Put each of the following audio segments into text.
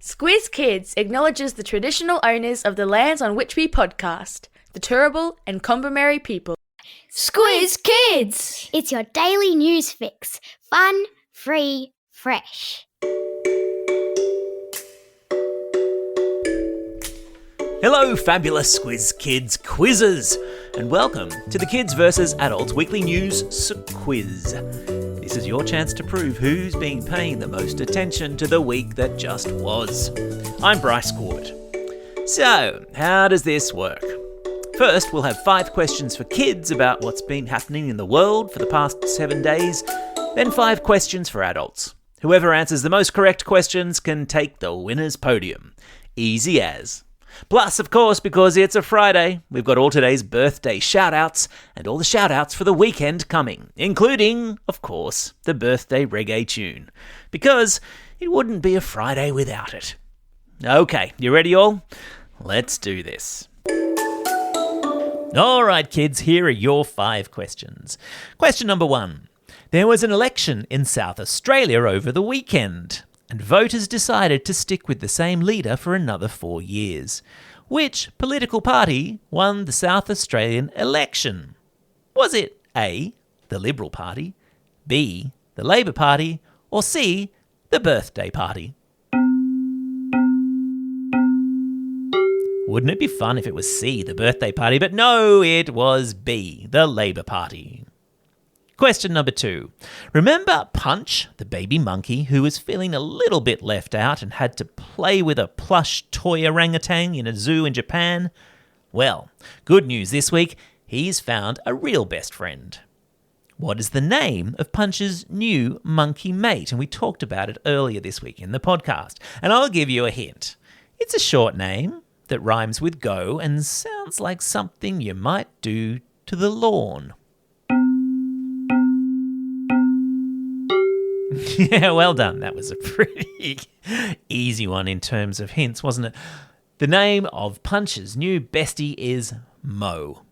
Squiz Kids acknowledges the traditional owners of the lands on which we podcast, the Turrbal and Kombumerri people. Squiz Kids! It's your daily news fix. Fun, free, fresh. Hello, fabulous Squiz Kids quizzes, and welcome to the Kids vs. Adults Weekly News Quiz. This is your chance to prove who's been paying the most attention to the week that just was. I'm Bryce Corbett. So, how does this work? First, we'll have 5 questions for kids about what's been happening in the world for the past 7 days, then 5 questions for adults. Whoever answers the most correct questions can take the winner's podium. Easy as. Plus, of course, because it's a Friday, we've got all today's birthday shout-outs and all the shout-outs for the weekend coming, including, of course, the birthday reggae tune, because it wouldn't be a Friday without it. Okay, you ready all? Let's do this. All right, kids, here are your 5 questions. Question number 1. There was an election in South Australia over the weekend, and voters decided to stick with the same leader for another 4 years. Which political party won the South Australian election? Was it A, the Liberal Party, B, the Labor Party, or C, the Birthday Party? Wouldn't it be fun if it was C, the Birthday Party? But no, it was B, the Labor Party. Question number 2. Remember Punch, the baby monkey who was feeling a little bit left out and had to play with a plush toy orangutan in a zoo in Japan? Well, good news this week, he's found a real best friend. What is the name of Punch's new monkey mate? And we talked about it earlier this week in the podcast. And I'll give you a hint. It's a short name that rhymes with go and sounds like something you might do to the lawn. Yeah, well done. That was a pretty easy one in terms of hints, wasn't it? The name of Punch's new bestie is Mo.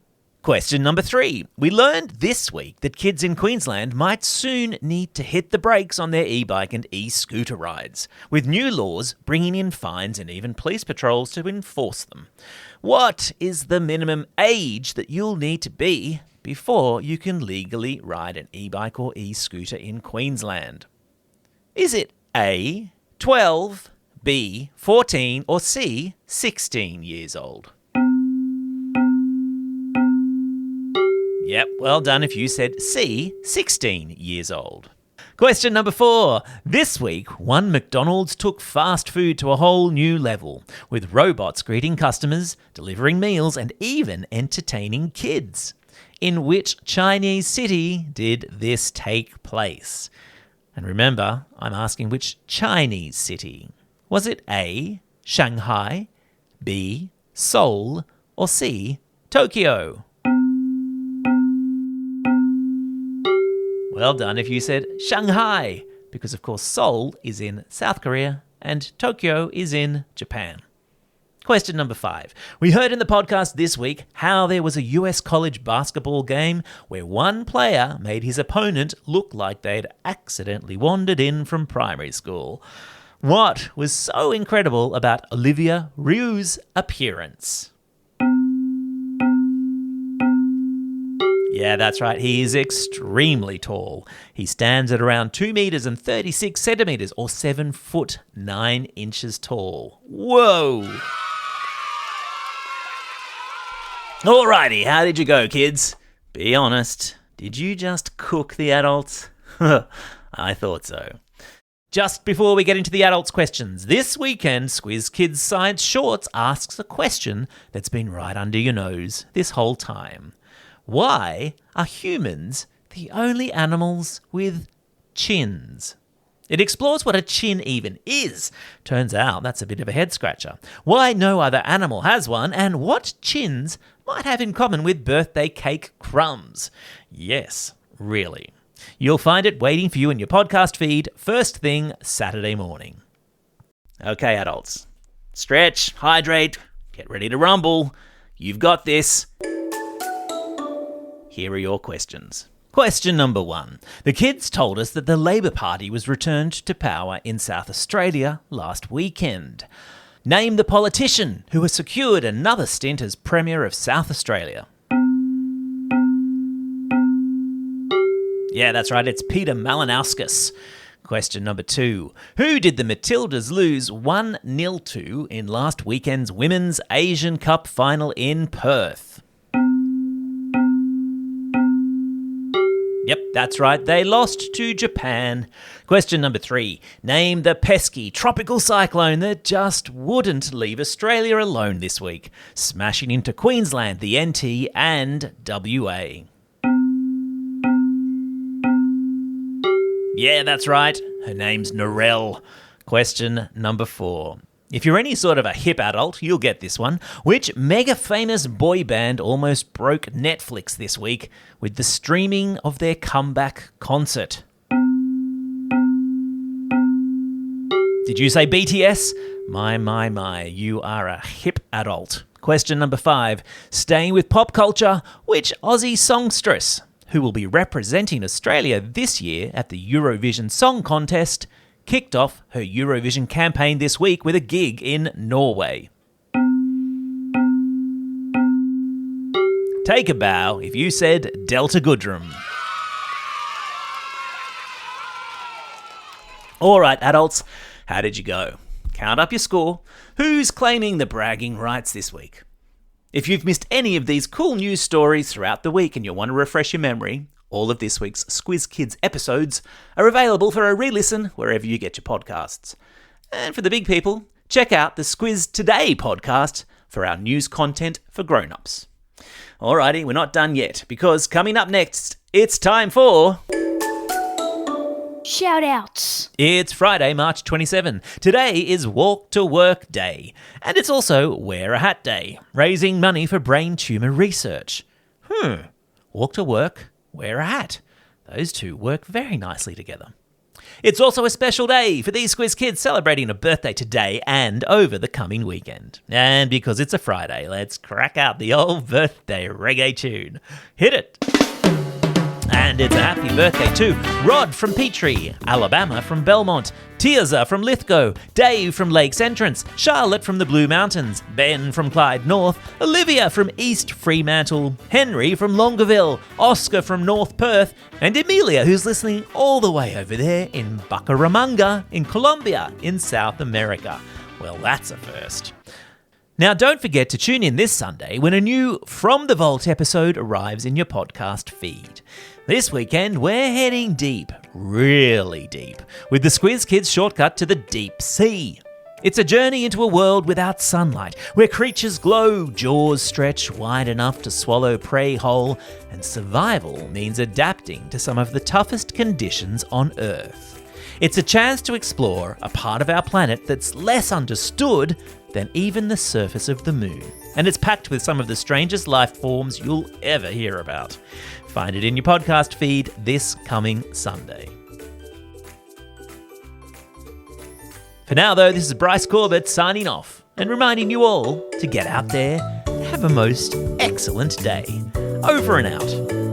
Question number 3. We learned this week that kids in Queensland might soon need to hit the brakes on their e-bike and e-scooter rides, with new laws bringing in fines and even police patrols to enforce them. What is the minimum age that you'll need to be before you can legally ride an e-bike or e-scooter in Queensland? Is it A, 12, B, 14, or C, 16 years old? Yep, well done if you said C, 16 years old. Question number 4. This week, one McDonald's took fast food to a whole new level, with robots greeting customers, delivering meals, and even entertaining kids. In which Chinese city did this take place? And remember, I'm asking which Chinese city. Was it A, Shanghai, B, Seoul, or C, Tokyo? Well done if you said Shanghai, because of course Seoul is in South Korea and Tokyo is in Japan. Question number 5. We heard in the podcast this week how there was a US college basketball game where one player made his opponent look like they'd accidentally wandered in from primary school. What was so incredible about Olivia Ryu's appearance? Yeah, that's right. He is extremely tall. He stands at around 2 meters and 36 centimeters, or 7 foot 9 inches tall. Whoa! Alrighty, how did you go, kids? Be honest, did you just cook the adults? I thought so. Just before we get into the adults' questions, this weekend Squiz Kids Science Shorts asks a question that's been right under your nose this whole time. Why are humans the only animals with chins? It explores what a chin even is. Turns out that's a bit of a head-scratcher. Why no other animal has one, and what chins might have in common with birthday cake crumbs. Yes, really. You'll find it waiting for you in your podcast feed first thing Saturday morning. Okay, adults. Stretch, hydrate, get ready to rumble. You've got this. Here are your questions. Question number 1. The kids told us that the Labor Party was returned to power in South Australia last weekend. Name the politician who has secured another stint as Premier of South Australia. Yeah, that's right, it's Peter Malinauskas. Question number 2. Who did the Matildas lose 1-0 to in last weekend's Women's Asian Cup final in Perth? Yep, that's right, they lost to Japan. Question number 3. Name the pesky tropical cyclone that just wouldn't leave Australia alone this week, smashing into Queensland, the NT and WA. Yeah, that's right. Her name's Narelle. Question number 4. If you're any sort of a hip adult, you'll get this one. Which mega famous boy band almost broke Netflix this week with the streaming of their comeback concert? Did you say BTS? My, you are a hip adult. Question number 5. Staying with pop culture, which Aussie songstress, who will be representing Australia this year at the Eurovision Song Contest, kicked off her Eurovision campaign this week with a gig in Norway? Take a bow if you said Delta Goodrem. All right, adults, how did you go? Count up your score. Who's claiming the bragging rights this week? If you've missed any of these cool news stories throughout the week and you want to refresh your memory, all of this week's Squiz Kids episodes are available for a re-listen wherever you get your podcasts. And for the big people, check out the Squiz Today podcast for our news content for grown-ups. Alrighty, we're not done yet, because coming up next, it's time for... Shout-outs. It's Friday, March 27. Today is Walk to Work Day, and it's also Wear a Hat Day, raising money for brain tumour research. Walk to work, wear a hat. Those two work very nicely together. It's also a special day for these Squiz Kids celebrating a birthday today and over the coming weekend. And because it's a Friday, let's crack out the old birthday reggae tune. Hit it! And it's a happy birthday to Rod from Petrie, Alabama from Belmont, Tiaza from Lithgow, Dave from Lakes Entrance, Charlotte from the Blue Mountains, Ben from Clyde North, Olivia from East Fremantle, Henry from Longueville, Oscar from North Perth, and Emilia, who's listening all the way over there in Bucaramanga in Colombia in South America. Well, that's a first. Now, don't forget to tune in this Sunday when a new From the Vault episode arrives in your podcast feed. This weekend, we're heading deep, really deep, with the Squiz Kids shortcut to the deep sea. It's a journey into a world without sunlight, where creatures glow, jaws stretch wide enough to swallow prey whole, and survival means adapting to some of the toughest conditions on Earth. It's a chance to explore a part of our planet that's less understood than even the surface of the moon. And it's packed with some of the strangest life forms you'll ever hear about. Find it in your podcast feed this coming Sunday. For now, though, this is Bryce Corbett signing off and reminding you all to get out there and have a most excellent day. Over and out.